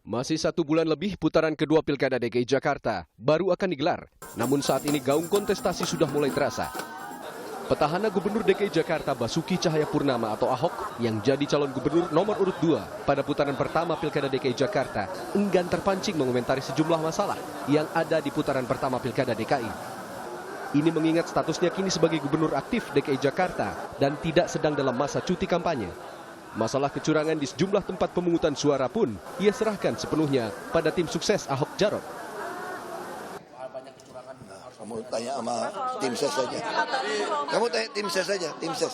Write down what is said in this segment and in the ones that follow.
Masih 1 bulan lebih putaran kedua Pilkada DKI Jakarta baru akan digelar. Namun saat ini gaung kontestasi sudah mulai terasa. Petahana Gubernur DKI Jakarta Basuki Cahayapurnama atau Ahok yang jadi calon gubernur nomor urut 2 pada putaran pertama Pilkada DKI Jakarta enggan terpancing mengomentari sejumlah masalah yang ada di putaran pertama Pilkada DKI. Ini mengingat statusnya kini sebagai gubernur aktif DKI Jakarta dan tidak sedang dalam masa cuti kampanye. Masalah kecurangan di sejumlah tempat pemungutan suara pun ia serahkan sepenuhnya pada tim sukses Ahok Jarot. Kamu tanya sama tim ses saja. Kamu tanya tim ses saja, tim ses.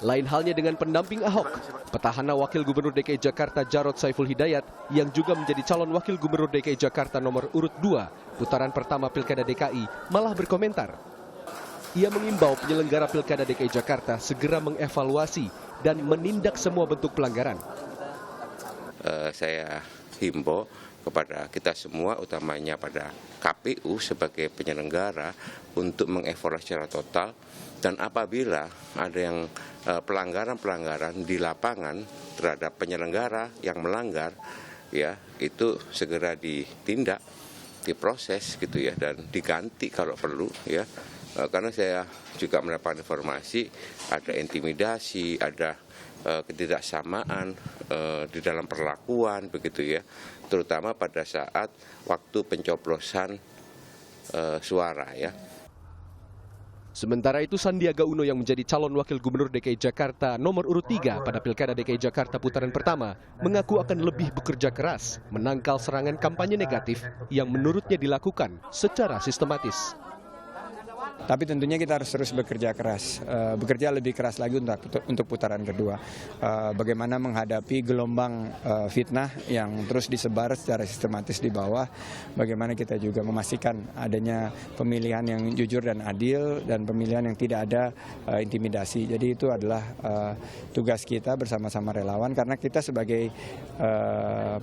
Lain halnya dengan pendamping Ahok, petahana Wakil Gubernur DKI Jakarta Jarot Saiful Hidayat yang juga menjadi calon Wakil Gubernur DKI Jakarta nomor urut 2 putaran pertama Pilkada DKI malah berkomentar. Ia mengimbau penyelenggara Pilkada DKI Jakarta segera mengevaluasi dan menindak semua bentuk pelanggaran. Saya himbau kepada kita semua, utamanya pada KPU sebagai penyelenggara untuk mengevaluasi secara total, dan apabila ada yang pelanggaran-pelanggaran di lapangan terhadap penyelenggara yang melanggar, ya itu segera ditindak, diproses gitu ya, dan diganti kalau perlu ya. Karena saya juga mendapat informasi ada intimidasi, ada ketidaksamaan di dalam perlakuan begitu ya, terutama pada saat waktu pencoblosan suara ya. Sementara itu Sandiaga Uno yang menjadi calon Wakil Gubernur DKI Jakarta nomor urut 3 pada Pilkada DKI Jakarta putaran pertama mengaku akan lebih bekerja keras menangkal serangan kampanye negatif yang menurutnya dilakukan secara sistematis. Tapi tentunya kita harus terus bekerja keras, bekerja lebih keras lagi untuk putaran kedua. Bagaimana menghadapi gelombang fitnah yang terus disebar secara sistematis di bawah. Bagaimana kita juga memastikan adanya pemilihan yang jujur dan adil dan pemilihan yang tidak ada intimidasi. Jadi itu adalah tugas kita bersama-sama relawan karena kita sebagai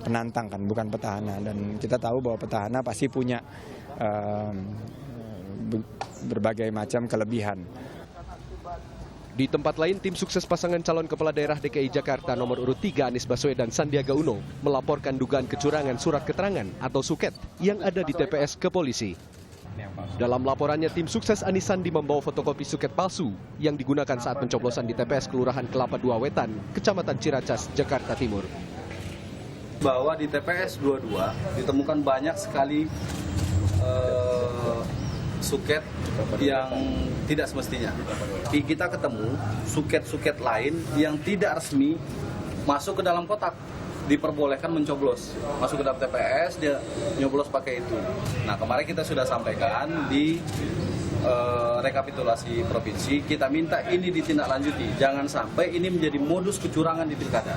penantang kan, bukan petahana. Dan kita tahu bahwa petahana pasti punya berbagai macam kelebihan. Di tempat lain, tim sukses pasangan calon kepala daerah DKI Jakarta nomor urut 3 Anies Baswedan Sandiaga Uno melaporkan dugaan kecurangan surat keterangan atau suket yang ada di TPS ke polisi. Dalam laporannya, tim sukses Anies Sandi membawa fotokopi suket palsu yang digunakan saat pencoblosan di TPS Kelurahan Kelapa II Wetan, Kecamatan Ciracas, Jakarta Timur. Bahwa di TPS 22 ditemukan banyak sekali suket yang tidak semestinya. Kita ketemu suket-suket lain yang tidak resmi masuk ke dalam kotak, diperbolehkan mencoblos, masuk ke dalam TPS, dia nyoblos pakai itu. Nah, kemarin kita sudah sampaikan di rekapitulasi provinsi, kita minta ini ditindaklanjuti, jangan sampai ini menjadi modus kecurangan di pilkada.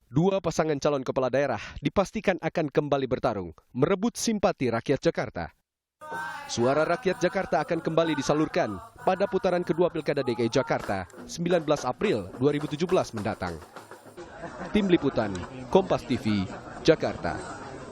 Dua pasangan calon kepala daerah dipastikan akan kembali bertarung, merebut simpati rakyat Jakarta. Suara rakyat Jakarta akan kembali disalurkan pada putaran kedua Pilkada DKI Jakarta 19 April 2017 mendatang. Tim Liputan, Kompas TV, Jakarta.